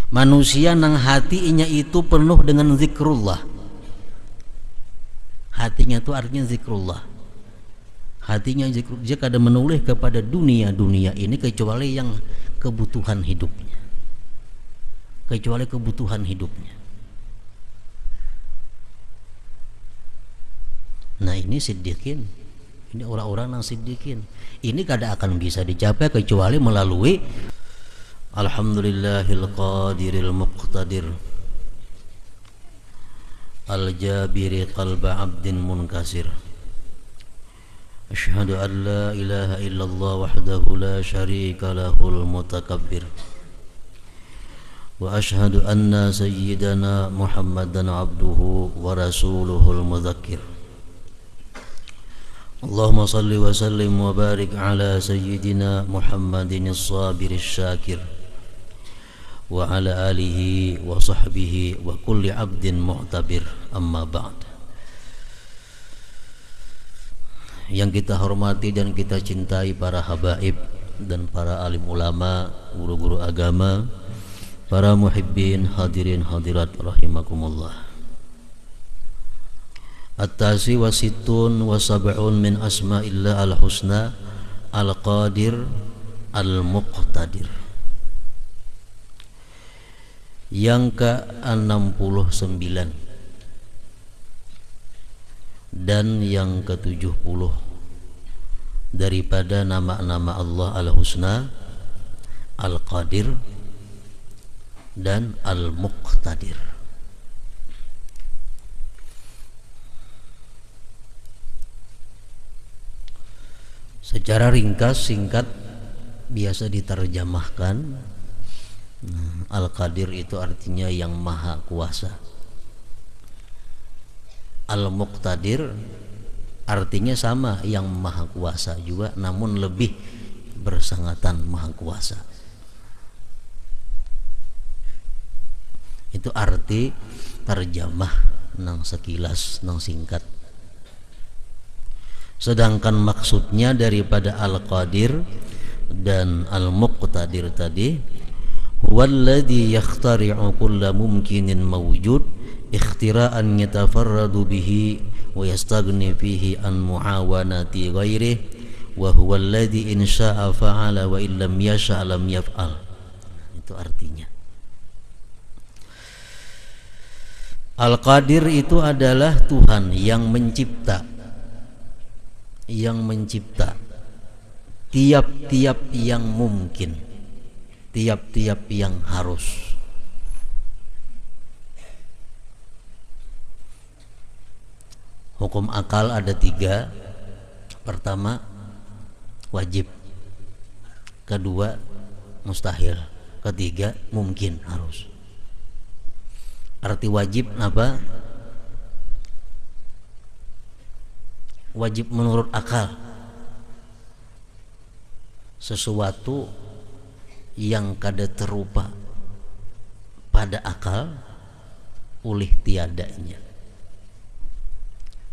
manusia nang hatinya itu penuh dengan zikrullah. Hatinya itu artinya zikrullah. Hatinya zikrullah. Dia kada menoleh kepada dunia ini kecuali yang kebutuhan hidupnya. Kecuali kebutuhan hidupnya. Nah ini siddiqin. Ini orang-orang yang siddiqin. Ini kada akan bisa dicapai kecuali melalui Alhamdulillahil qadiril muqtadir al-jabiri qalba abdin munkasir. Asyhadu an la ilaha illallah wahdahu la syarika lahul mutakabbir. Wa asyhadu anna sayyidana Muhammadan abduhu wa rasuluhul mudzakkir. Allahumma salli wa sallim wa barik ala sayyidina Muhammadin as-sabiris syakir wa ala alihi wa sahbihi wa kulli abdin mu'tabir, amma ba'd. Yang kita hormati dan kita cintai para habaib dan para alim ulama, guru-guru agama, para muhibbin, hadirin hadirat rahimakumullah. At-tasi wa sittun wa sab'un min asma'illah al-husna al-qadir al-muqtadir. Yang ke-69 dan yang ke-70 daripada nama-nama Allah al-husna, al-qadir dan al-muqtadir. Secara ringkas, singkat, biasa diterjemahkan, Al-Qadir itu artinya yang maha kuasa. Al-Muqtadir artinya sama, yang maha kuasa juga, namun lebih bersangatan maha kuasa. Itu arti terjemah nang sekilas, nang singkat. Sedangkan maksudnya daripada Al-Qadir dan Al-Muqtadir tadi, huwallazi yakhtari'u kulla mumkinin mawjud ikhtira'an yatafarradu bihi wa yastaghni fihi an muawanati ghairihi wa huwallazi in syaa fa'ala wa illam yasha' lam yaf'al. Itu artinya. Al-Qadir itu adalah Tuhan yang mencipta tiap-tiap yang mungkin, tiap-tiap yang harus. Hukum akal ada 3. Pertama, wajib. Kedua, mustahil. Ketiga, mungkin, harus. Arti wajib apa? Wajib menurut akal, sesuatu yang kada terupa pada akal ulih tiadanya.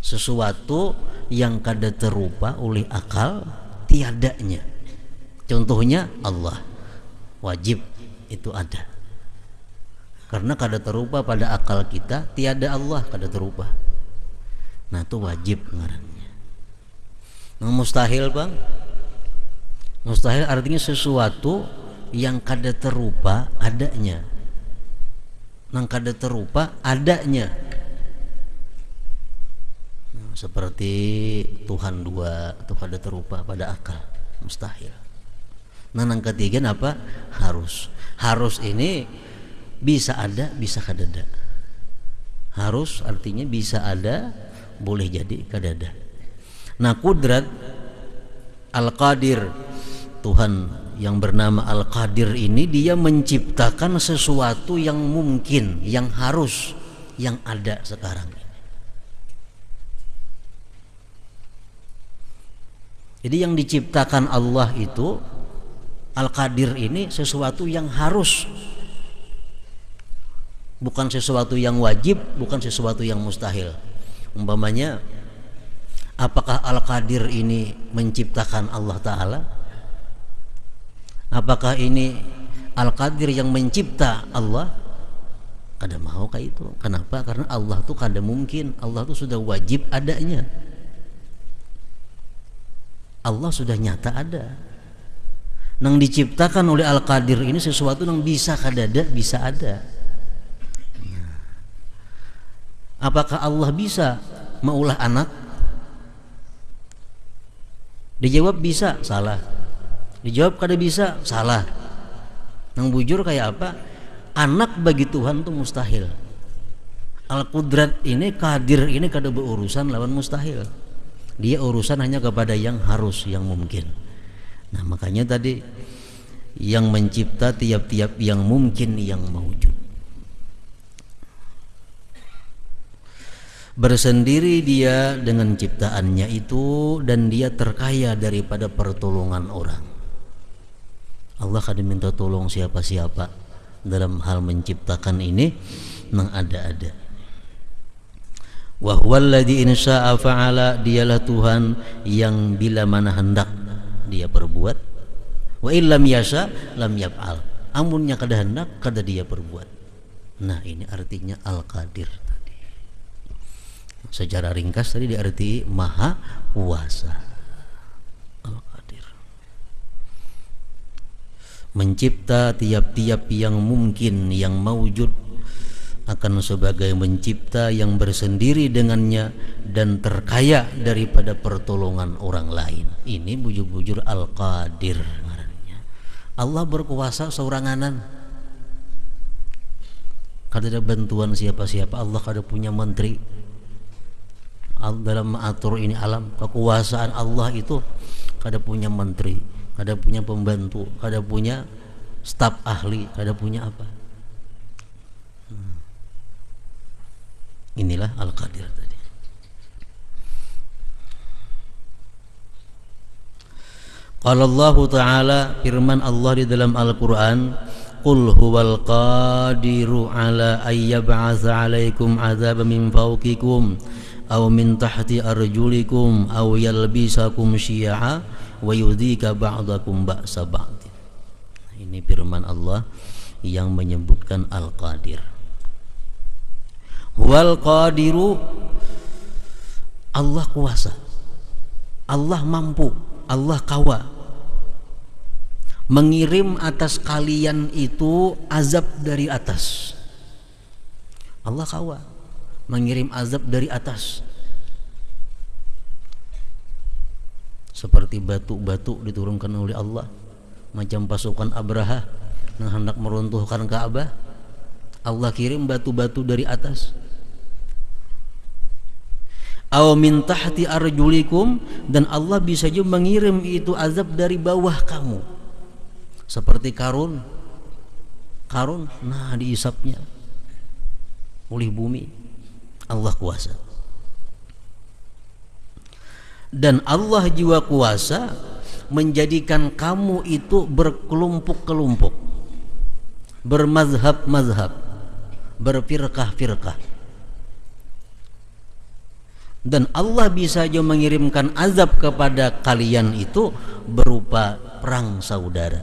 Sesuatu yang kada terupa oleh akal tiadanya. Contohnya Allah, wajib itu ada. Karena kada terupa pada akal kita, tiada Allah, kada terupa. Nah itu wajib ngarannya. Nah, mustahil bang, mustahil artinya sesuatu yang kada terupa adanya, nang kada terupa adanya. Seperti Tuhan 2 itu kada terupa pada akal, mustahil. Nah yang ketiga apa? Harus. Harus ini bisa ada, bisa kada ada. Harus artinya bisa ada, boleh jadi kada ada. Nah kudrat Al-Qadir, Tuhan yang bernama Al-Qadir ini, dia menciptakan sesuatu yang mungkin, yang harus, yang ada sekarang. Jadi yang diciptakan Allah itu, Al-Qadir ini, sesuatu yang harus, bukan sesuatu yang wajib, bukan sesuatu yang mustahil. Umpamanya, apakah Al-Qadir ini menciptakan Allah Ta'ala? Apakah ini Al-Qadir yang mencipta Allah kada mau kayak itu. Kenapa? Karena Allah tuh kada mungkin, Allah tuh sudah wajib adanya, Allah sudah nyata ada. Nang diciptakan oleh Al-Qadir ini sesuatu yang bisa kada ada, bisa ada. Apakah Allah bisa maulah anak? Dijawab bisa, salah. Dijawab kada bisa, salah. Nang bujur kayak apa? Anak bagi Tuhan itu mustahil. Al-Qudrat ini, Qadir ini kada berurusan lawan mustahil. Dia urusan hanya kepada yang harus, yang mungkin. Nah makanya tadi yang mencipta tiap-tiap yang mungkin, yang mewujud. Bersendiri dia dengan ciptaannya itu, dan dia terkaya daripada pertolongan orang. Allah kada minta tolong siapa-siapa dalam hal menciptakan ini nang ada-ada. Wa huwallazi in syaa fa'ala, dialah Tuhan yang bila mana hendak dia perbuat. Wa illam yasha lam yaf'al, amunnya kada hendak kada dia perbuat. Nah ini artinya Al-Qadir tadi. Secara ringkas tadi diarti maha kuasa. Al-Qadir mencipta tiap-tiap yang mungkin, yang mawujud, akan sebagai mencipta yang bersendiri dengannya dan terkaya daripada pertolongan orang lain. Ini bujur-bujur Al-Qadir. Allah berkuasa seoranganan, kada ada bantuan siapa-siapa. Allah kada punya menteri dalam mengatur ini alam. Kekuasaan Allah itu kada punya menteri, kada punya pembantu, kada punya staf ahli, kada punya apa. Inilah Al-Qadir tadi. Qala Allah Ta'ala, firman Allah di dalam Al-Quran, Qul huwal qadiru ala ayyab'atha alaikum azaba min fawqikum aw min tahti arjulikum aw yalbisakum syi'a wa yudhika ba'dakum ba'sa ba'd. Ini firman Allah yang menyebutkan Al-Qadir. Huwal qadiru, Allah kuasa, Allah mampu, Allah kawa mengirim atas kalian itu azab dari atas. Allah kawa mengirim azab dari atas, seperti batu-batu diturunkan oleh Allah, macam pasukan Abraha yang hendak meruntuhkan Ka'bah. Allah kirim batu-batu dari atas. Aw min tahti arjulikum, dan Allah bisa juga mengirim itu azab dari bawah kamu, seperti Karun, nah diisapnya oleh bumi. Allah kuasa. Dan Allah juga kuasa menjadikan kamu itu berkelompok-kelompok, bermazhab-mazhab, berfirqah-firqah. Dan Allah bisa saja mengirimkan azab kepada kalian itu berupa perang saudara.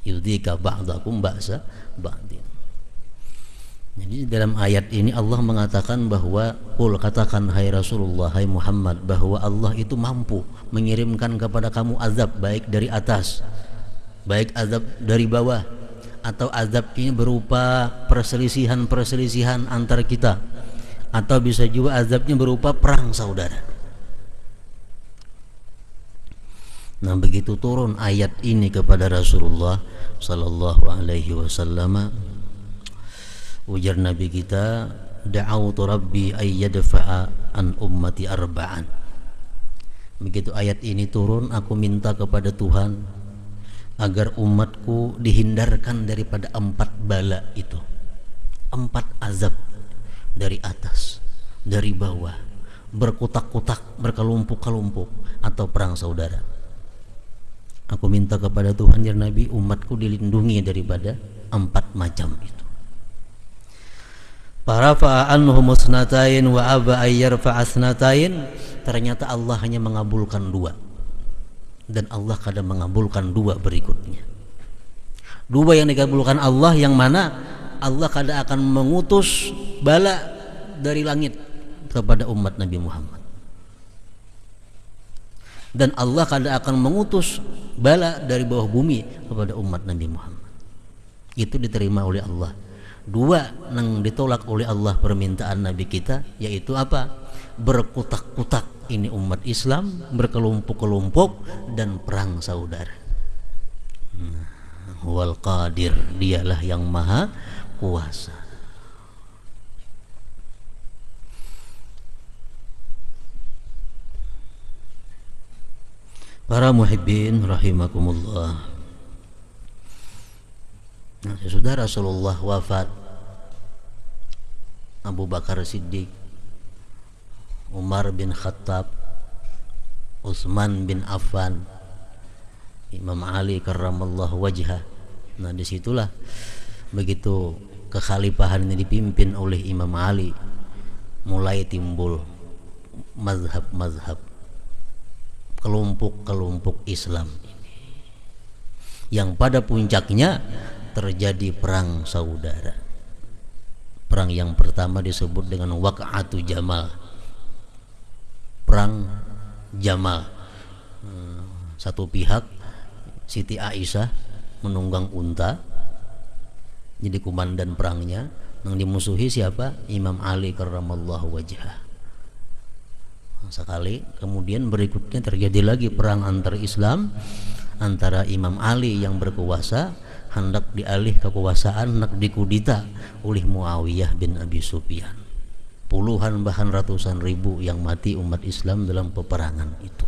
Yudhika ba'dakum ba'sa ba'din. Jadi dalam ayat ini Allah mengatakan bahwa, qul, katakan hai Rasulullah, hai Muhammad, bahwa Allah itu mampu mengirimkan kepada kamu azab, baik dari atas, baik azab dari bawah, atau azab ini berupa perselisihan antar kita, atau bisa juga azabnya berupa perang saudara. Nah begitu turun ayat ini kepada Rasulullah sallallahu alaihi wasallam, ujar Nabi kita, da'autu rabbi ayyadfa'a an ummati arba'an. Begitu ayat ini turun, aku minta kepada Tuhan agar umatku dihindarkan daripada 4 bala itu, 4 azab, dari atas, dari bawah, berkutak-kutak, berkelompok-kelompok, atau perang saudara. Aku minta kepada Tuhan, ya Nabi, umatku dilindungi daripada 4 macam itu. Farafa'a anhum musnatain wa aba ayyarfa'a asnatain. Ternyata Allah hanya mengabulkan 2, dan Allah kadang mengabulkan 2 berikutnya. Dua yang dikabulkan Allah, yang mana Allah kada akan mengutus bala dari langit kepada umat Nabi Muhammad, dan Allah kada akan mengutus bala dari bawah bumi kepada umat Nabi Muhammad. Itu diterima oleh Allah. Dua yang ditolak oleh Allah permintaan Nabi kita, yaitu apa? Berkutak-kutak ini umat Islam, berkelompok-kelompok, dan perang saudara. Wal qadir, dialah yang maha kuasa. Para muhibbin rahimakumullah. Nah, sesudah Rasulullah wafat, Abu Bakar Siddiq, Umar bin Khattab, Utsman bin Affan, Imam Ali karramallahu wajhah. Nah, disitulah begitu kekhalifahan ini dipimpin oleh Imam Ali, mulai timbul mazhab-mazhab, kelompok-kelompok Islam ini, yang pada puncaknya terjadi perang saudara. Perang yang pertama disebut dengan Waq'atu Jamal, perang Jamal. Satu pihak Siti Aisyah menunggang unta jadi komandan perangnya, yang dimusuhi siapa? Imam Ali karramallahu wajhah. Sekali kemudian berikutnya terjadi lagi perang antar Islam, antara Imam Ali yang berkuasa hendak dialih kekuasaan, hendak dikudeta oleh Muawiyah bin Abi Sufyan. Puluhan bahkan ratusan ribu yang mati umat Islam dalam peperangan itu.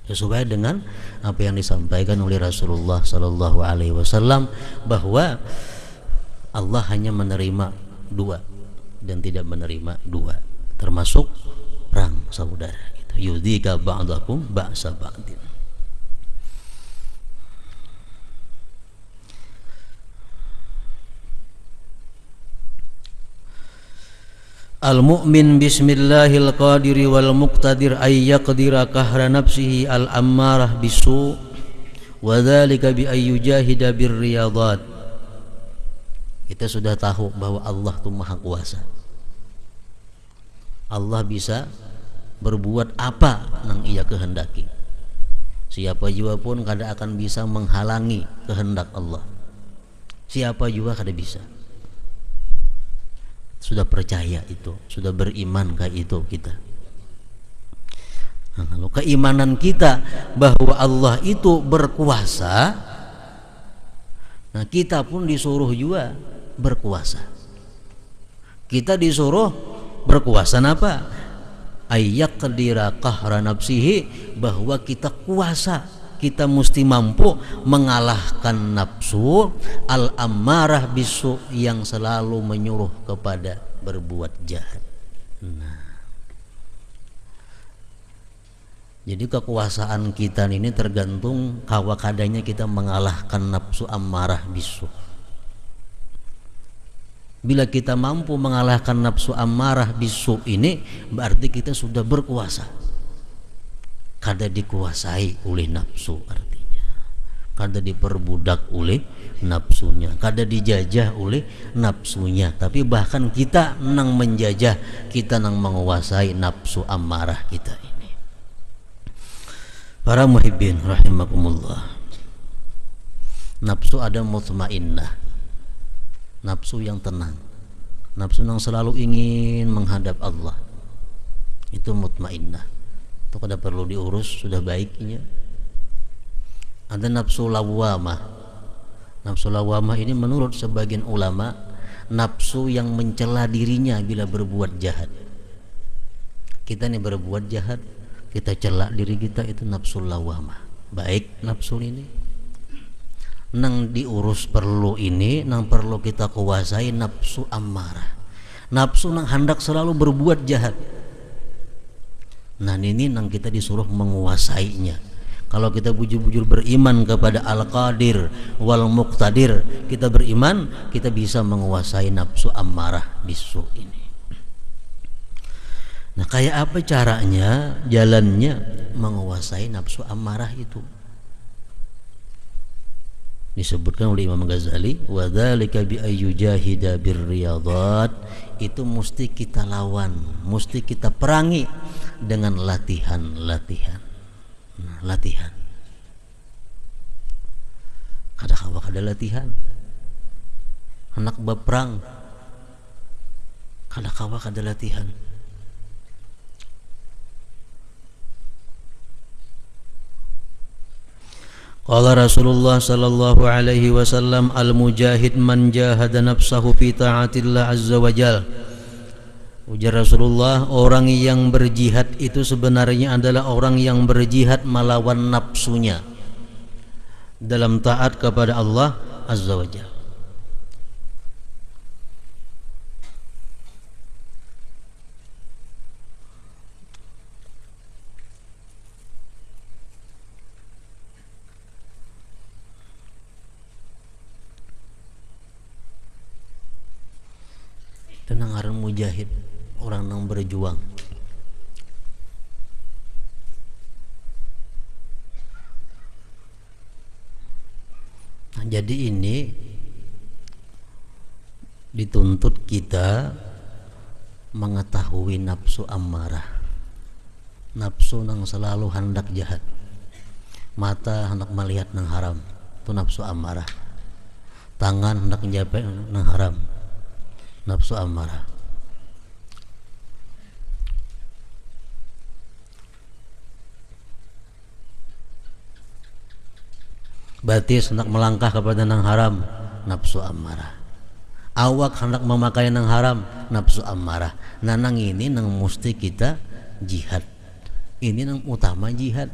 Sesuai dengan apa yang disampaikan oleh Rasulullah Sallallahu Alaihi Wasallam, bahwa Allah hanya menerima dua dan tidak menerima dua, termasuk perang saudara. Yudhika ba'dakum ba'sa ba'din. Al-mu'min bismillahil qadiri wal muqtadir ay yaqdira kahra nafsihi al-ammarah bisu wa dzalika bi ay yujahida bir riyadat. Kita sudah tahu bahwa Allah itu maha kuasa. Allah bisa berbuat apa yang ia kehendaki. Siapa juga pun kada akan bisa menghalangi kehendak Allah. Siapa juga kada bisa. Sudah percaya itu, sudah beriman kayak itu kita. Nah, lalu keimanan kita bahwa Allah itu berkuasa, nah kita pun disuruh juga berkuasa. Kita disuruh berkuasa apa? Ayyaqdira qahra nafsihi, bahwa kita kuasa, kita mesti mampu mengalahkan nafsu al-ammarah bisu, yang selalu menyuruh kepada berbuat jahat. Nah, jadi kekuasaan kita ini tergantung kawakadanya kita mengalahkan nafsu ammarah bisu. Bila kita mampu mengalahkan nafsu ammarah bisu ini, berarti kita sudah berkuasa. Kada dikuasai oleh nafsu, artinya kada diperbudak oleh nafsunya, kada dijajah oleh nafsunya, tapi bahkan kita nang menjajah, kita nang menguasai nafsu ammarah kita ini. Para muhibbin rahimakumullah, nafsu ada mutmainnah, nafsu yang tenang, nafsu yang selalu ingin menghadap Allah, itu mutmainnah. Itu kada perlu diurus, sudah baiknya. Ada nafsu lawamah. Nafsu lawamah ini menurut sebagian ulama nafsu yang mencela dirinya bila berbuat jahat. Kita nih berbuat jahat, kita cela diri kita, itu nafsu lawamah. Baik nafsu ini nang diurus perlu ini, nang perlu kita kuasai nafsu ammarah. Nafsu nang hendak selalu berbuat jahat. Nah ini nang kita disuruh menguasainya. Kalau kita bujur-bujur beriman kepada Al-Qadir wal Muqtadir, kita beriman, kita bisa menguasai nafsu ammarah bisu ini. Nah kayak apa caranya, jalannya menguasai nafsu ammarah itu? Disebutkan oleh Imam Ghazali, wa dzalika bi ayyujahida birriyadat, itu mesti kita lawan, mesti kita perangi dengan latihan. Latihan. Kada kawa kada latihan. Anak baperang kada kawa kada latihan. Qala Rasulullah sallallahu alaihi wasallam, al-mujahid man jahada nafsahu fi ta'atillah azza wa jal. Ujar Rasulullah, orang yang berjihad itu sebenarnya adalah orang yang berjihad melawan nafsunya dalam taat kepada Allah azza wa jal. Tenang ngaran mujahid, orang yang berjuang. Nah, jadi ini dituntut kita mengetahui nafsu ammarah, nafsu yang selalu hendak jahat, mata hendak melihat yang haram, itu nafsu ammarah. Tangan hendak menjabat yang haram, nafsu ammarah. Batis hendak melangkah kepada yang haram, nafsu ammarah. Awak hendak memakai yang haram, nafsu ammarah. Nanang ini nang mesti kita jihad. Ini nang utama jihad.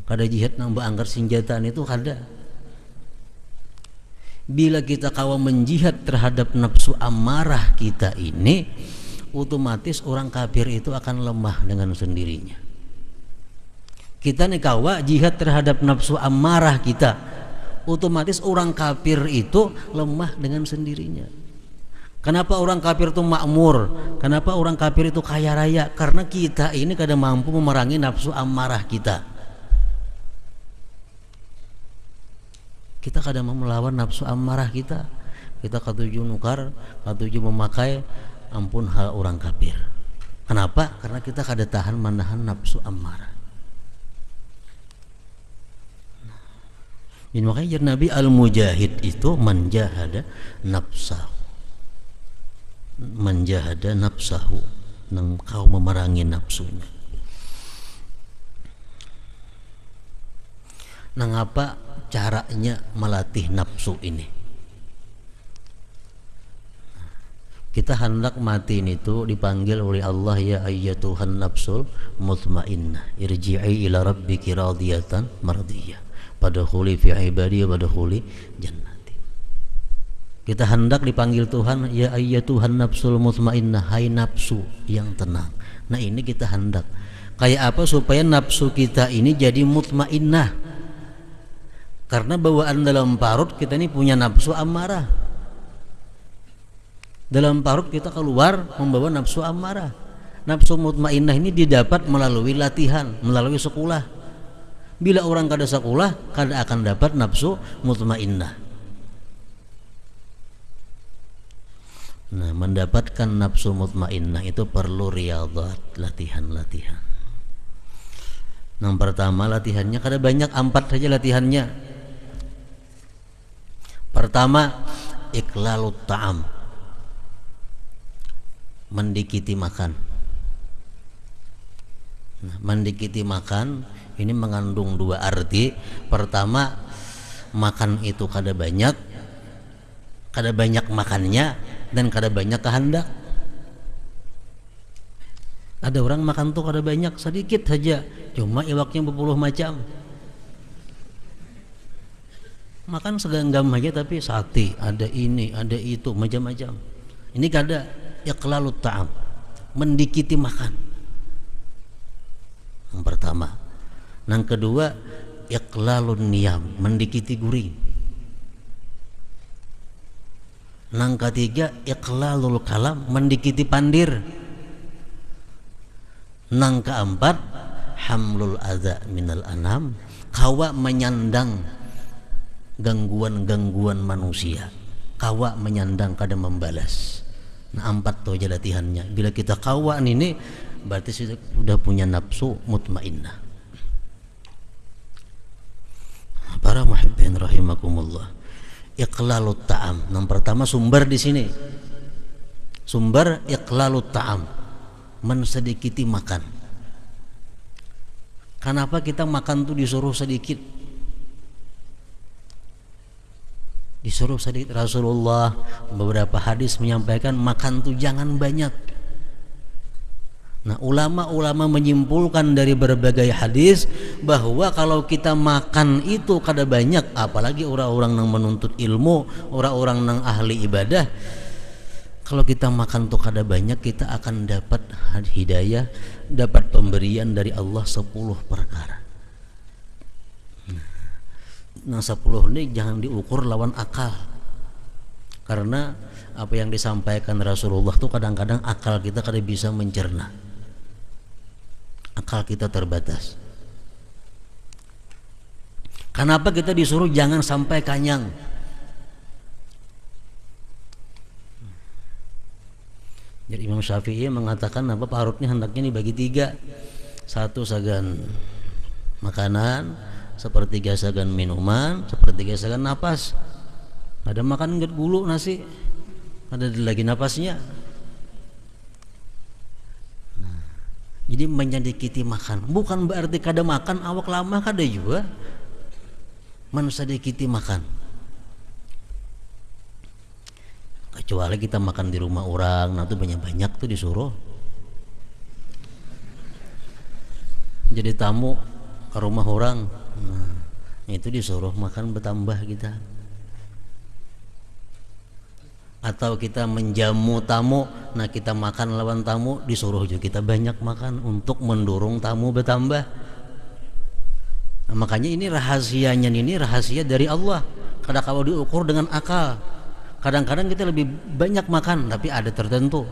Kada jihad nang beanggar senjataan itu kada. Bila kita kawa menjihad terhadap nafsu amarah kita ini, otomatis orang kafir itu akan lemah dengan sendirinya. Kita nih kawa jihad terhadap nafsu amarah kita, otomatis orang kafir itu lemah dengan sendirinya. Kenapa orang kafir itu makmur? Kenapa orang kafir itu kaya raya? Karena kita ini kada mampu memerangi nafsu amarah kita. Kita kadang mau melawan nafsu amarah kita. Kita katuju nukar, katuju memakai, ampun hal orang kafir. Kenapa? Karena kita kada tahan menahan nafsu amarah. Jadi makanya Nabi al-mujahid itu menjahada nafsahu, menjahada nafsahu, nang kau memerangi nafsunya. Nang apa caranya melatih nafsu ini? Kita hendak mati itu dipanggil oleh Allah, ya ayyatuhan nafsul mutmainnah irji'i ila rabbiki radiyatan mardiyah padkhuli fi ibadi wadkhuli jannati. Kita hendak dipanggil Tuhan, ya ayyatuhan nafsul mutmainnah, hai nafsu yang tenang. Nah ini kita hendak kayak apa supaya nafsu kita ini jadi mutmainnah? Karena bawaan dalam parut kita ini punya nafsu amarah. Dalam parut kita keluar membawa nafsu amarah. Nafsu mutmainnah ini didapat melalui latihan, melalui sekolah. Bila orang kada sekolah, kada akan dapat nafsu mutmainnah. Nah, mendapatkan nafsu mutmainnah itu perlu riyadhat, latihan-latihan. Yang pertama latihannya kada banyak, 4 saja latihannya. Pertama, iklalut ta'am, mendikiti makan. Nah, mendikiti makan ini mengandung 2 arti. Pertama, makan itu kada banyak makannya, dan kada banyak kehendak. Ada orang makan tuh kada banyak, sedikit saja, cuma iwaknya berpuluh macam. Makan segenggam aja tapi sate, ada ini, ada itu, macam-macam. Ini kada iqlalut ta'am, mendikiti makan. Yang pertama. Yang kedua, iqlalun niyam, mendikiti guring. Yang ketiga, iqlalul kalam, mendikiti pandir. Yang keempat, hamlul adza minal anam, kawa menyandang gangguan-gangguan manusia, kawa menyandang kada membalas. Nah, 4 tuh aja latihannya. Bila kita kawa ini berarti sudah punya nafsu mutmainnah. Para muhibbin rahimakumullah, iqlalut ta'am. Yang pertama sumber di sini. Sumber iqlalut ta'am, mensedikiti makan. Kenapa kita makan tuh disuruh sedikit? Disuruh sedikit. Rasulullah beberapa hadis menyampaikan makan tuh jangan banyak. Nah, ulama-ulama menyimpulkan dari berbagai hadis bahwa kalau kita makan itu kada banyak, apalagi orang-orang yang menuntut ilmu, orang-orang yang ahli ibadah, kalau kita makan tuh kada banyak, kita akan dapat hidayah, dapat pemberian dari Allah 10 perkara. Nah, 10 ini jangan diukur lawan akal, karena apa yang disampaikan Rasulullah tuh kadang-kadang akal kita kada bisa mencerna, akal kita terbatas. Kenapa kita disuruh jangan sampai kanyang? Jadi Imam Syafi'i mengatakan apa, parutnya hendaknya dibagi 3. 1 sagan makanan, 1/3 sagan minuman, 1/3 sagan napas. Ada makan enggak gulu nasi, ada lagi napasnya. Nah, jadi menyedikiti makan bukan berarti kada makan awak lama, kada juga mensedikiti makan. Kecuali kita makan di rumah orang, nah itu banyak-banyak tuh disuruh. Jadi tamu ke rumah orang, nah itu disuruh makan bertambah kita. Atau kita menjamu tamu, nah kita makan lawan tamu, disuruh juga kita banyak makan untuk mendorong tamu bertambah. Nah, makanya ini rahasianya, ini rahasia dari Allah. Kadang kalau diukur dengan akal, kadang-kadang kita lebih banyak makan, tapi ada tertentu.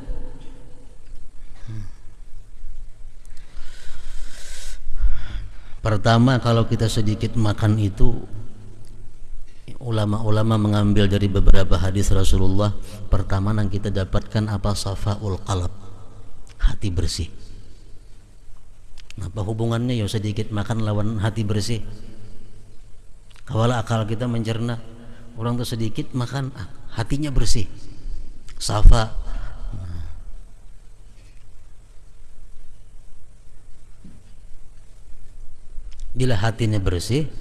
Pertama, kalau kita sedikit makan itu, ulama-ulama mengambil dari beberapa hadis Rasulullah. Pertama yang kita dapatkan apa? Safaul qalb, hati bersih. Apa hubungannya ya sedikit makan lawan hati bersih? Kalau akal kita mencerna, orang tuh sedikit makan, hatinya bersih, safa. Bila hatinya bersih,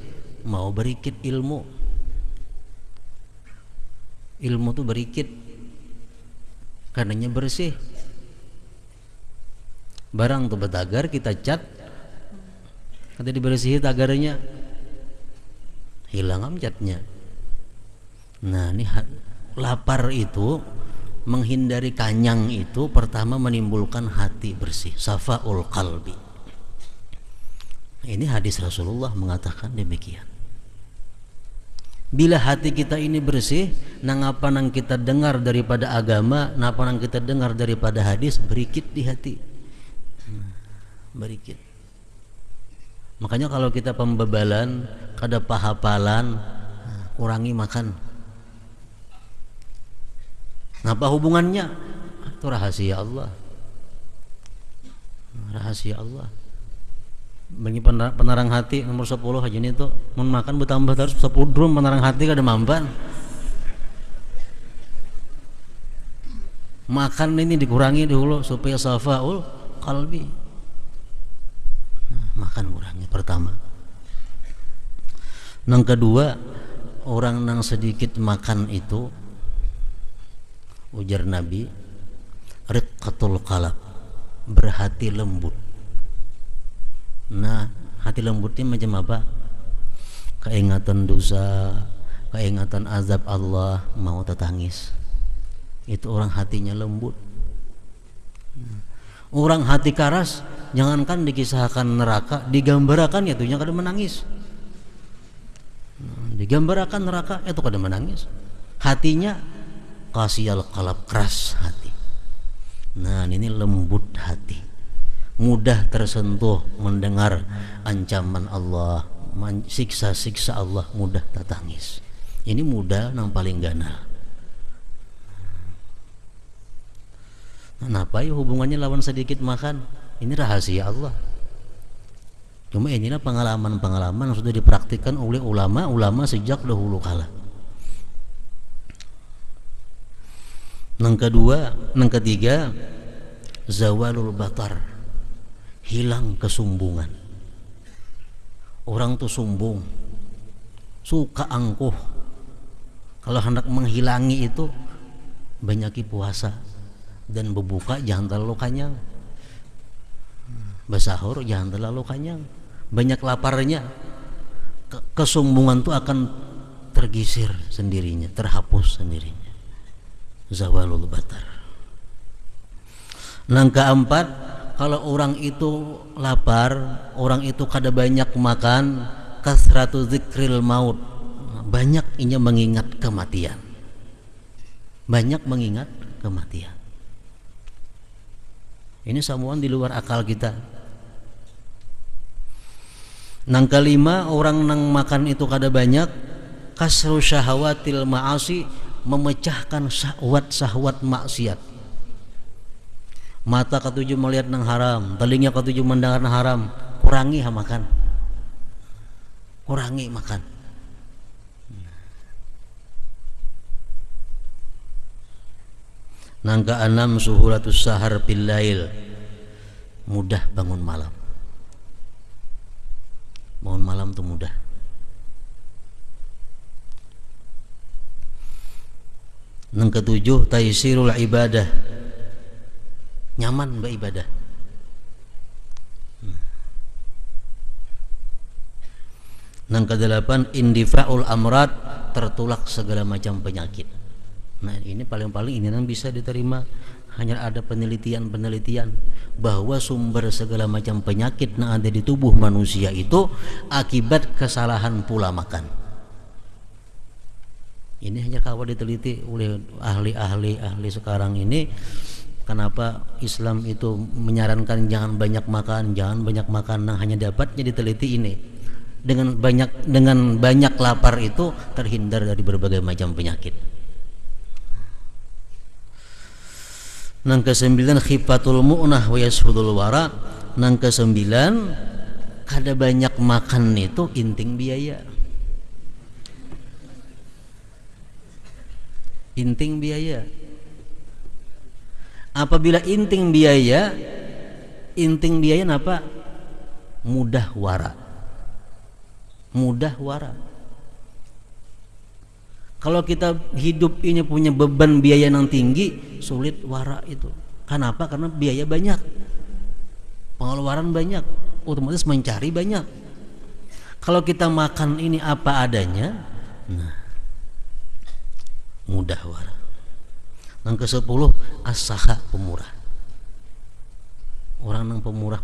mau berikit ilmu. Ilmu tuh berikit karenanya bersih. Barang tuh betagar kita cat, kata dibersihi tagarnya, hilang catnya. Nah, ini lapar itu, menghindari kanyang itu pertama menimbulkan hati bersih, safaul qalbi. Ini hadis Rasulullah mengatakan demikian. Bila hati kita ini bersih, nang apa nang kita dengar daripada agama, napa nang kita dengar daripada hadis, berikit di hati. Berikit. Makanya kalau kita pembebalan, kada pahapalan, kurangi makan. Apa hubungannya? Itu rahasia Allah. Rahasia Allah. Bagi penarang hati nomor 10 aja nih tuh, mau makan bertambah terus 10 drum penarang hati kada mampan. Makan ini dikurangi dulu supaya safaul qalbi. Nah, makan kurangi pertama. Yang kedua, orang yang sedikit makan itu, ujar Nabi, riqqatul qalb, berhati lembut. Nah, hati lembutnya macam apa? Keingatan dosa, keingatan azab Allah, mau tetangis. Itu orang hatinya lembut. Orang hati karas, jangankan dikisahkan neraka, digambarkan itu kada menangis. Digambarkan neraka itu kada menangis. Hatinya qasiyal qalb, keras hati. Nah, ini lembut hati, mudah tersentuh mendengar ancaman Allah, siksa-siksa Allah mudah tatangis. Ini mudah nang paling ganal. Kenapa ya hubungannya lawan sedikit makan? Ini rahasia Allah. Cuma inilah pengalaman-pengalaman yang sudah dipraktikkan oleh ulama-ulama sejak dahulu kala. Yang ketiga, zawalul batar, hilang kesombongan. Orang tuh sombong, suka angkuh. Kalau hendak menghilangi itu, banyaki puasa dan berbuka jangan terlalu kenyang, bersahur jangan terlalu kenyang, banyak laparnya. Kesombongan itu akan tergisir sendirinya, terhapus sendirinya. Zawalul batar. Yang keempat, kalau orang itu lapar, orang itu kada banyak makan, kasratu zikril maut, banyak inya mengingat kematian, banyak mengingat kematian. Ini semuanya di luar akal kita. Yang kelima, orang nang makan itu kada banyak, kasru syahawatil ma'asi, memecahkan syahwat maksiat. Mata ketujuh melihat nang haram, telinga ketujuh mendengar nang haram, kurangi makan, kurangi makan. Nang keenam, suhulatus sahar bil lail, mudah bangun malam. Bangun malam tuh mudah. Yang ketujuh, taisirul ibadah, nyaman beribadah. Yang kedelapan, indifa'ul amrat, tertolak segala macam penyakit. Nah ini paling-paling ini yang bisa diterima. Hanya ada penelitian bahwa sumber segala macam penyakit yang ada di tubuh manusia itu akibat kesalahan pola makan. Ini hanya kawal diteliti oleh ahli sekarang ini. Kenapa Islam itu menyarankan jangan banyak makan, nah hanya dapatnya diteliti ini. Dengan banyak lapar itu terhindar dari berbagai macam penyakit. Nang kesembilan, khifatul mu'nah wa yashudul wara. Nang kesembilan, kada banyak makan itu inting biaya. Inting biaya. Apabila inting biaya apa? Mudah wara. Mudah wara. Kalau kita hidup ini punya beban biaya yang tinggi, sulit wara itu. Kenapa? Karena biaya banyak, pengeluaran banyak, otomatis mencari banyak. Kalau kita makan ini apa adanya, nah mudah wara. Yang ke-10, as-sakha, pemurah. Orang yang pemurah,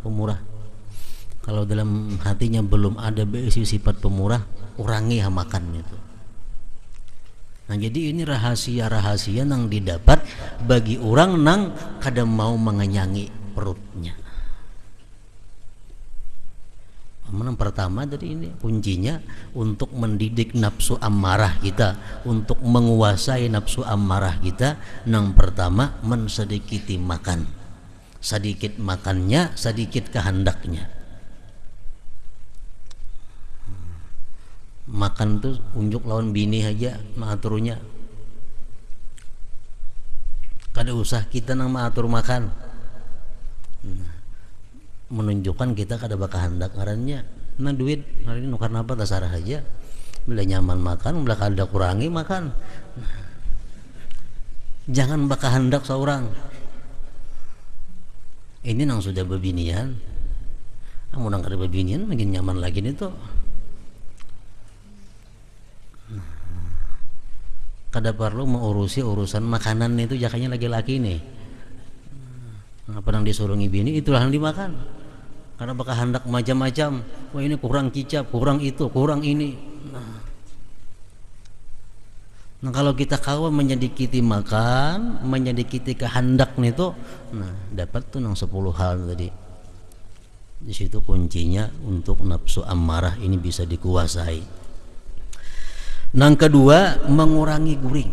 kalau dalam hatinya belum ada sifat pemurah, kurangi makan itu. Nah jadi ini rahasia-rahasia yang didapat bagi orang nang kada mau mengenyangi perutnya. Yang pertama tadi ini kuncinya untuk mendidik nafsu amarah kita, untuk menguasai nafsu amarah kita. Yang pertama, mensedikiti makan, sedikit makannya, sedikit kehendaknya. Makan tuh unjuk lawan bini aja mengaturnya, kada usah kita nang mengatur makan. Menunjukkan kita kada bakal hendak ngarannya. Nah duit hari ini nukar apa tasarah aja, bila nyaman makan, bila kada kurangi makan. Jangan bakal hendak seorang. Ini nang sudah bebinian, amun nang kada bebinian makin nyaman lagi nih tuh. Kada perlu mengurusi urusan makanan itu, jakanya laki-laki nih. Apa yang disuruh bini itulah yang dimakan. Karena bakal hendak macam-macam. Wah ini kurang kicap, kurang itu, kurang ini. Nah kalau kita kawan menyedikiti makan, menyedikiti kehendak nih tuh, nah dapat tuh nang 10 hal tadi. Di situ kuncinya untuk nafsu ammarah ini bisa dikuasai. Yang kedua, mengurangi guring.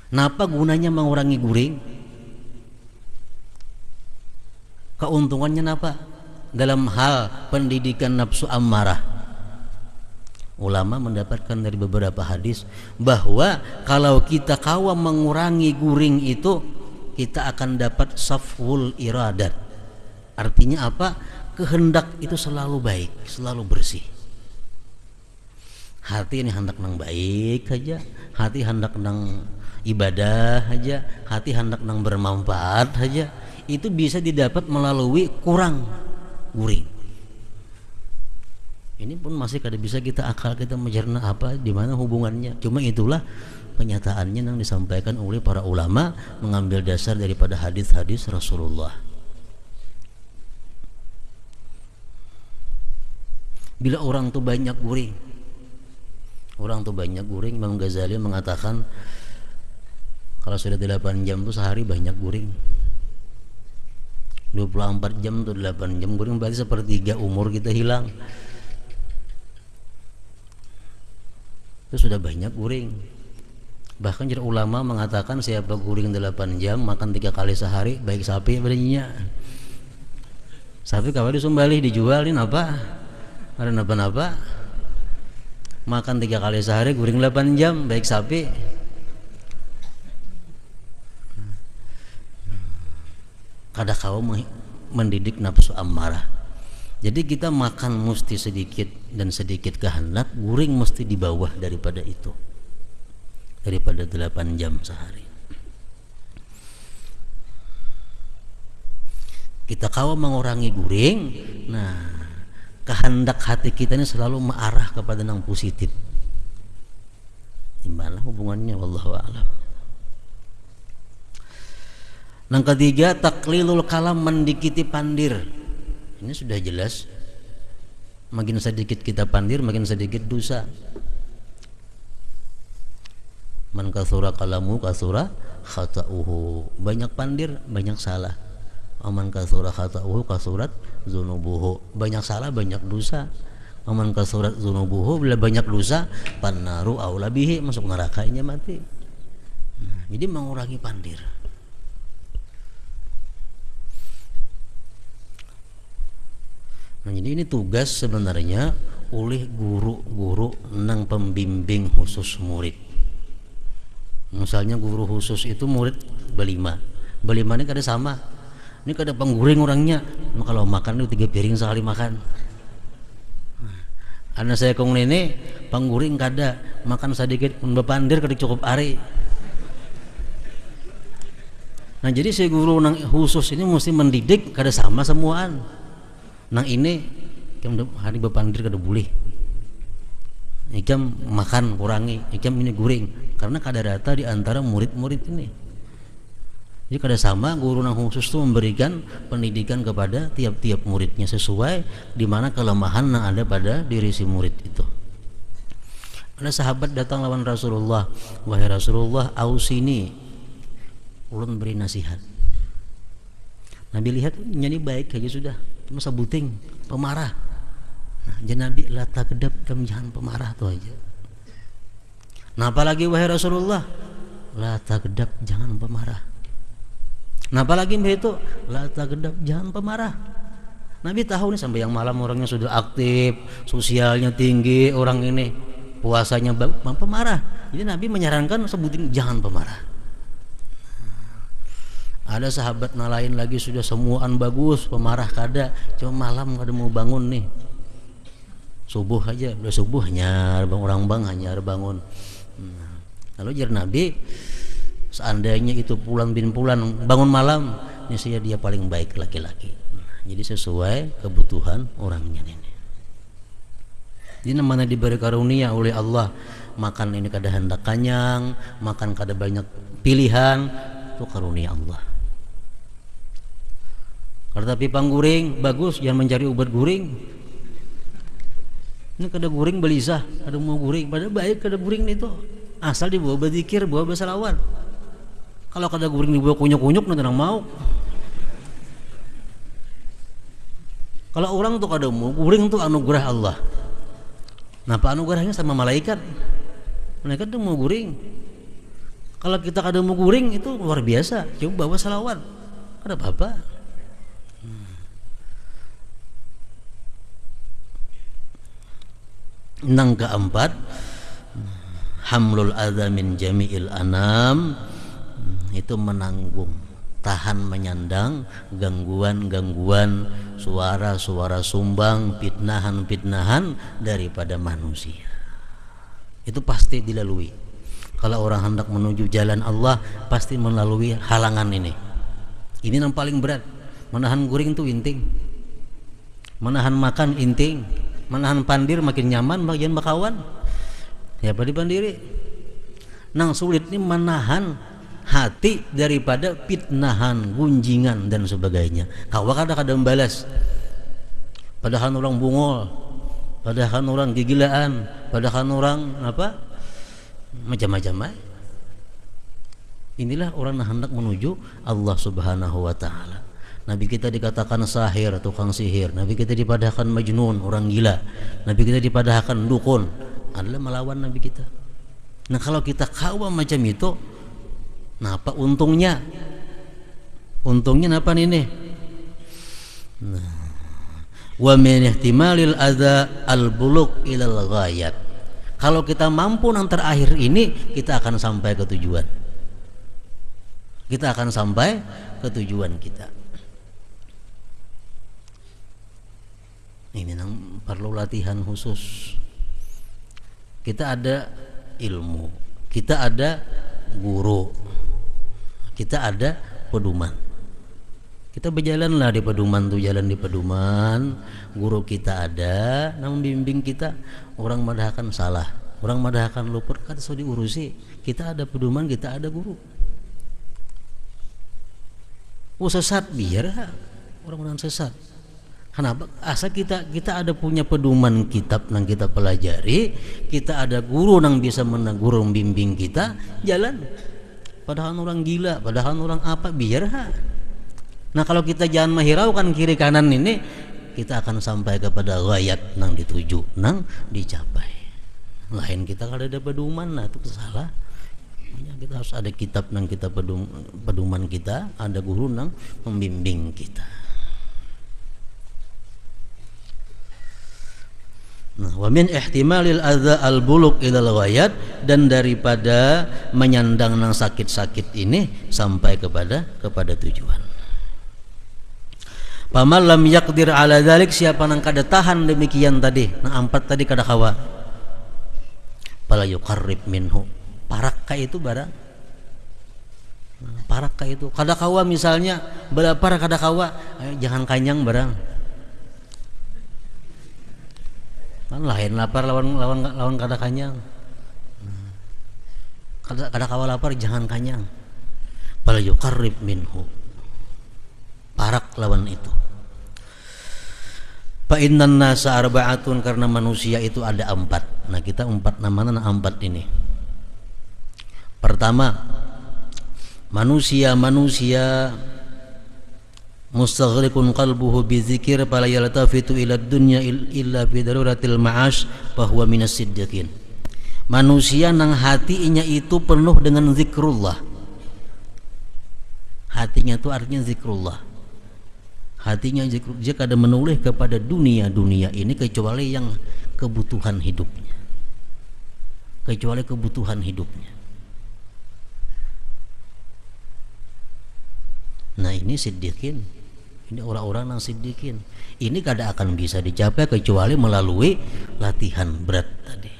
Napa gunanya mengurangi guring? Keuntungannya napa? Dalam hal pendidikan nafsu ammarah, ulama mendapatkan dari beberapa hadis bahwa kalau kita kawa mengurangi guring itu, kita akan dapat safwul iradat. Artinya apa? Kehendak itu selalu baik, selalu bersih. Hati ini hendak nang baik saja, hati hendak nang ibadah saja, hati hendak nang bermanfaat saja. Itu bisa didapat melalui kurang guring. Ini pun masih kada bisa kita akal kita mencerna apa di mana hubungannya. Cuma itulah kenyataannya yang disampaikan oleh para ulama mengambil dasar daripada hadis-hadis Rasulullah. Bila orang tuh banyak guring, Imam Ghazali mengatakan kalau sudah 8 jam tuh sehari banyak guring. 24 jam tuh 8 jam guring, berarti sepertiga umur kita hilang. Itu sudah banyak guring. Bahkan jika ulama mengatakan siapa guring 8 jam makan 3 kali sehari, baik sapi badannya. Sapi kalau disumbali dijualin apa? Ada napa-napa. Makan 3 kali sehari, guring 8 jam, baik sapi. Kada kau mendidik nafsu ammarah. Jadi kita makan mesti sedikit dan sedikit kehendak, guring mesti di bawah daripada itu, daripada 8 jam sehari. Kita kau mengurangi guring, nah kehendak hati kita ini selalu mengarah kepada yang positif. Gimana hubungannya? Wallahu a'lam. Yang ketiga, taklilul kalam, mendikiti pandir. Ini sudah jelas. Makin sedikit kita pandir, makin sedikit dosa. Man kasura kalamu kasura khata'uhu. Banyak pandir, banyak salah. Aman kasura khata'uhu kasurat zunubuhu. Banyak salah, banyak dosa. Aman kasurat zunubuhu, bila banyak dosa, pannaru aula bihi, masuk neraka ini mati. Jadi mengurangi pandir. Nah, jadi ini tugas sebenarnya oleh guru-guru nang pembimbing khusus murid. Misalnya guru khusus itu murid berlima ini kada sama. Ini kada pengguring orangnya. Nah, kalau makan itu 3 piring sekali makan. Anak saya kong ini pengguring kada, makan sedikit pun bepandir kada cukup hari. Nah, jadi si guru nang khusus ini mesti mendidik kada sama semuaan. Nang ini ikam hari bepandir kada boleh, ikam makan kurangi, ikam ini guring, karena kada rata di antara murid-murid ini. Jadi kada sama guru nang khusus itu memberikan pendidikan kepada tiap-tiap muridnya sesuai di mana kelemahan yang ada pada diri si murid itu. Ada sahabat datang lawan Rasulullah, wahai Rasulullah, ausini, ulun beri nasihat. Nabi lihat nyanyi baik aja sudah, masa buting pemarah. Nah, Nabi la tagdab, kamu jangan pemarah tuh aja. Nah, apalagi wahai Rasulullah, la tagdab, jangan pemarah. Nah, apalagi begitu, la tagdab, jangan pemarah. Nabi tahu nih sampai yang malam orangnya sudah aktif, sosialnya tinggi, orang ini puasanya pemarah. Jadi Nabi menyarankan sebutin jangan pemarah. Ada sahabat lain lagi sudah semuaan bagus, pemarah kada, cuma malam kada mau bangun nih. Subuh aja, udah subuh hanya orang bang hanya bangun. Lalu jar Nabi, seandainya itu pulan bin pulan bangun malam, niscaya dia paling baik laki-laki. Jadi sesuai kebutuhan orangnya ini. Jadi namanya diberi karunia oleh Allah, makan ini kada hendak kenyang, makan kada banyak pilihan, itu karunia Allah. Kalau tapi pangguring bagus, jangan mencari obat guring. Ini kada guring belisah, ada mau guring, padahal baik kada guring itu. Asal dibawa berzikir, bawa bersalawat. Kalau kada guring dibawa kunyuk-kunyuk nanti nang mau. Kalau orang tuh kada mau guring tuh anugerah Allah. Napa anugerahnya sama malaikat? Malaikat tuh mau guring. Kalau kita kada mau guring itu luar biasa. Coba bawa salawat. Kada apa-apa. Nang keempat, hamlul adza min jami'il anam, itu menanggung, tahan menyandang gangguan-gangguan, suara-suara sumbang, fitnahan-fitnahan daripada manusia. Itu pasti dilalui. Kalau orang hendak menuju jalan Allah pasti melalui halangan ini. Ini yang paling berat. Menahan guring itu inting. Menahan makan inting. Menahan pandir makin nyaman bagian bakawan. Ya pada pandiri. Nang sulit ini menahan hati daripada fitnahan, gunjingan dan sebagainya. Kawa kadang-kadang balas. Padahal orang bungol, padahal orang gigilaan, padahal orang apa? Macam-macam. Inilah orang yang hendak menuju Allah Subhanahu wa taala. Nabi kita dikatakan sahir, tukang sihir. Nabi kita dipadahkan majnun, orang gila. Nabi kita dipadahkan dukun. Adalah melawan Nabi kita. Nah kalau kita kawa macam itu, napa untungnya? Untungnya napa ini? Nah, wa min ihtimalil adza al-bulugh ilal ghayat. Kalau kita mampu yang terakhir ini, kita akan sampai ke tujuan. Kita akan sampai ke tujuan kita. Ini yang perlu latihan khusus. Kita ada ilmu, kita ada guru, kita ada pedoman. Kita berjalanlah di pedoman tuh, jalan di pedoman. Guru kita ada, yang membimbing kita. Orang madahkan salah, orang madahkan luput, kan sudah diurusi. Kita ada pedoman, kita ada guru. Sesat biar orang-orang sesat. Kenapa? Asal kita ada punya pedoman kitab yang kita pelajari, kita ada guru yang bisa menegur membimbing kita, jalan. Padahal orang gila, padahal orang apa, biar ha. Nah kalau kita jangan menghiraukan kiri kanan ini, kita akan sampai kepada ghayat yang dituju, yang dicapai. Lain kita kalau ada pedoman, nah itu salah. Kita harus ada kitab yang kita pedoman kita, ada guru yang membimbing kita. Nah, wa min ihtimalil adza al-bulugh ilal ghayat, dan daripada menyandang nang sakit-sakit ini sampai kepada tujuan. Paman lam yaqdir ala dzalik, siapa nang kada tahan demikian tadi, nang empat tadi kada kawa. Pala yuqarrib minhu. Parak ka itu barang. Nah, parak ka itu kada kawa misalnya, berapa kada kawa, jangan kanyang barang. Kan lain lapar lawan kada kanyang. Kada kawa lapar jangan kanyang. Pala yuqarrib minhu. Parak lawan itu. Fa innan nasa arba'atun, karena manusia itu ada empat. Nah kita empat namanya empat ini. Pertama, manusia mustaghriqun qalbuhu bizikir fala yaltafitu ila dunya illa fi daruratil ma'ash fa huwa minas siddiqin. Manusia nang hatinya itu penuh dengan zikrullah. Hatinya itu artinya zikrullah. Hatinya zikrullah, dia kada menoleh kepada dunia ini kecuali yang kebutuhan hidupnya. Kecuali kebutuhan hidupnya. Nah ini siddiqin. Ini orang-orang yang siddiqin. Ini kada akan bisa dicapai kecuali melalui latihan berat tadi.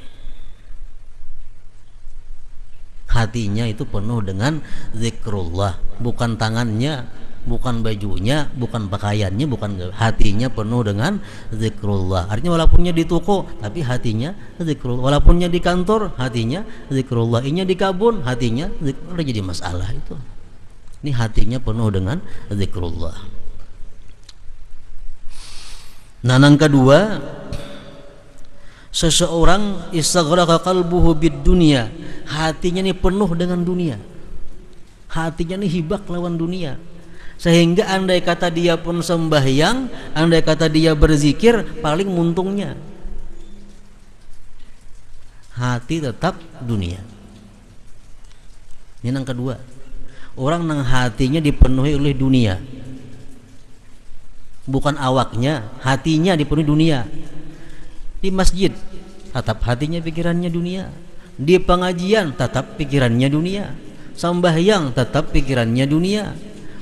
Hatinya itu penuh dengan zikrullah, bukan tangannya, bukan bajunya, bukan pakaiannya, bukan, hatinya penuh dengan zikrullah. Artinya walaupun di toko tapi hatinya zikrullah, walaupun di kantor hatinya zikrullah, inya di kabun hatinya zikrullah. Jadi masalah itu. Ini hatinya penuh dengan zikrullah. Nah, yang kedua, seseorang istaghraqa qalbuhu bid dunya, hatinya ini penuh dengan dunia. Hatinya nih hibak lawan dunia, sehingga andai kata dia pun sembahyang, andai kata dia berzikir, paling muntungnya hati tetap dunia. Ini yang kedua, orang nang hatinya dipenuhi oleh dunia, bukan awaknya, hatinya dipenuhi dunia. Di masjid tetap hatinya pikirannya dunia, di pengajian tetap pikirannya dunia, sembahyang tetap pikirannya dunia,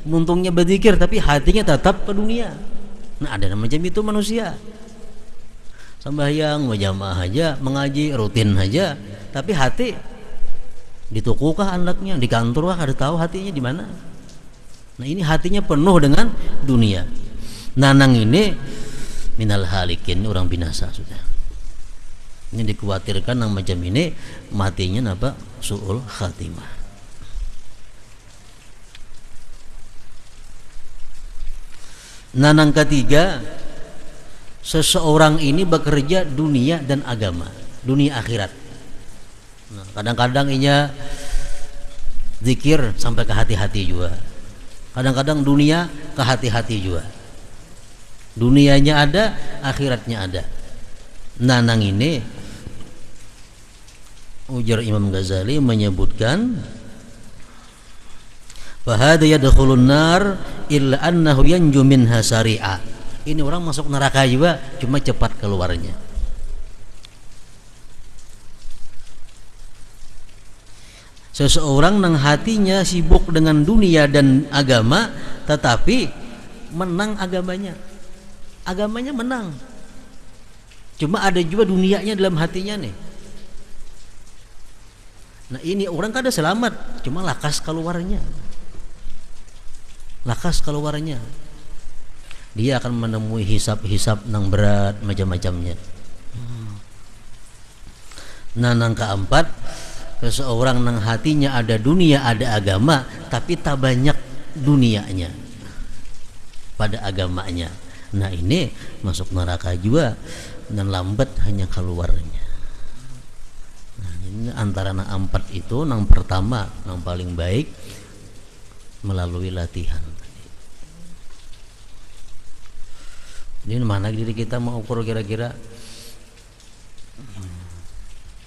untungnya berzikir tapi hatinya tetap ke dunia. Nah, ada macam itu manusia, sembahyang berjamaah aja, mengaji rutin aja, tapi hati di toko kah anaknya, di kantor kah, ada tahu hatinya di mana. Nah, ini hatinya penuh dengan dunia. Nanang ini minal halikin, orang binasa sudah. Ini dikhawatirkan yang macam ini matinya apa? Su'ul khatimah. Nanang ketiga, seseorang ini bekerja dunia dan agama, dunia akhirat. Nah, kadang-kadang inya zikir sampai ke hati-hati juga, kadang-kadang dunia ke hati-hati juga. Dunianya ada, akhiratnya ada. Nanang ini, ujar Imam Ghazali menyebutkan, fahada yadkhulun nar illa annahu yanju minha sari'a. Ini orang masuk neraka juga, cuma cepat keluarnya. Seseorang yang hatinya sibuk dengan dunia dan agama, tetapi menang agamanya, agamanya menang, cuma ada juga dunianya dalam hatinya nih. Nah, ini orang kada selamat, cuma lakas keluarnya, lakas keluarnya. Dia akan menemui hisab-hisab nang berat macam-macamnya. Nah, yang keempat, seseorang nang hatinya ada dunia, ada agama, tapi tak banyak dunianya pada agamanya. Nah, ini masuk neraka juga dan lambat hanya keluarnya. Nah, ini antara nang empat itu, nang pertama, nang paling baik melalui latihan. Ini mana diri kita mau ukur kira-kira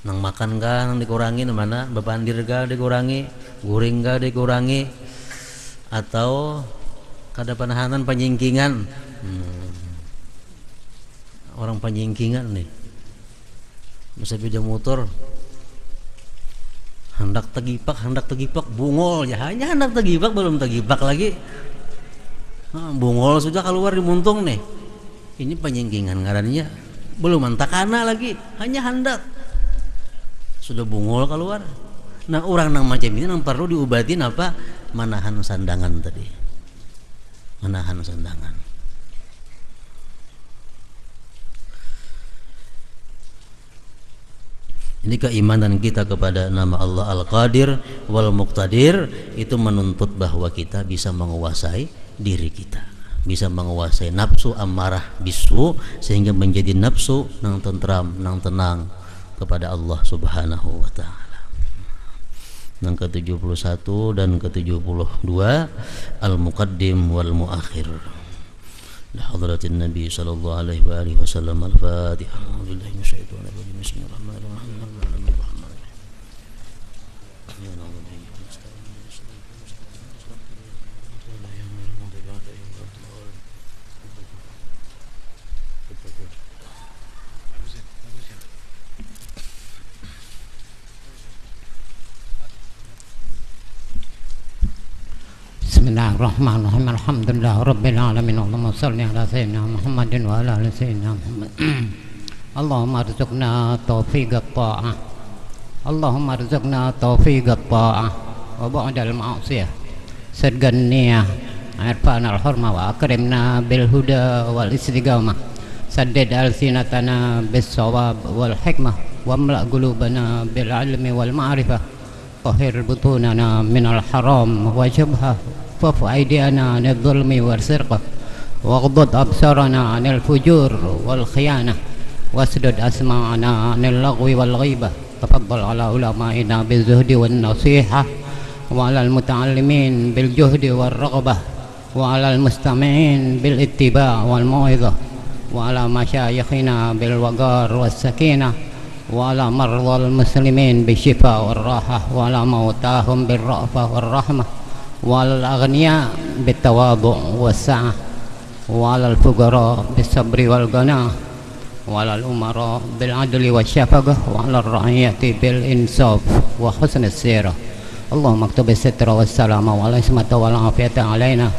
nang makan kah nang dikurangi, mana bepandir kah dikurangi, guring kah dikurangi, atau kada penahanan penyingkingan. Orang penyingkingan nih, bisa beda motor hendak tegipak bungol ya, hanya hendak tegipak belum tegipak lagi, bungol sudah keluar di muntung nih. Ini penyingkingan ngarannya, belum antakana lagi, hanya hendak sudah bungol keluar. Nah, orang nang macam ini nang perlu diobatin apa? Manahan sandangan tadi, manahan sandangan. Ini keimanan kita kepada nama Allah Al-Qadir wal Muqtadir itu menuntut bahwa kita bisa menguasai diri kita, bisa menguasai nafsu ammarah bisu, sehingga menjadi nafsu nang tentram, nang tenang kepada Allah Subhanahu wa taala. Yang ke-71 dan ke-72 Al-Muqaddim wal Muakhir. Hadratin Nabi sallallahu alaihi wa alihi wasallam. Al-Fatihah. Alhamdulillahi minasyaitonir rajim. Bismillahirrahmanirrahim. Bismillahirrahmanirrahim. Alhamdulillah rabbil alamin. Allahumma shalli ala sayyidina Muhammadin wa ala ali sayyidina Muhammad. Allahumma arzuqna taufiqat ta'ah. Allahumma arzuqna taufiqat ta'ah wa ba'dal ma'siyah. Sadgan niyah, irfan al-hurma wa akrimna bil huda wal istiqamah. Saddid alsinatana bis shawab wal hikmah wa amla qulubana bil ilmi wal ma'rifah. Tahhir butunana minal haram wa syubhah. Fa'fu aydiyana 'anil zulmi wal sirqah waghdud absarana 'anil fujur wal khiyanah wasdud asma'ana 'anil lagwi wal ghaibah. Tafaddal ala ulama'ina bizuhdi wan nasihah وعلى المتعلمين بالجهد والرغبة وعلى المستمعين بالاتباع والموعظة وعلى مشايخنا بالوقار والسكينة وعلى مرضى المسلمين بالشفاء والراحة وعلى موتاهم بالرأفة والرحمة وعلى الأغنياء بالتواضع والسعة وعلى الفقراء بالصبر والقناعة وعلى الأمراء بالعدل والشفقة وعلى الرعية بالإنصاف وحسن السيرة. اللهم اكتب الستر والسلامة والعصمة والعافية علينا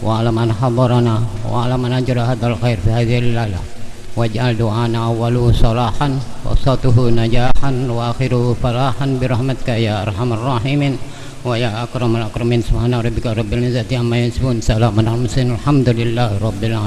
وعلى من حضرنا وعلى من أجرى هذا الخير في هذه الليلة، واجعل دعانا أوله صلاحا وسطه نجاحا وآخره فلاحا برحمتك يا أرحم الراحمين ويا أكرم الأكرمين. سبحان ربك رب العزة عما يصفون، سلام على المرسلين، الحمد لله رب العالمين.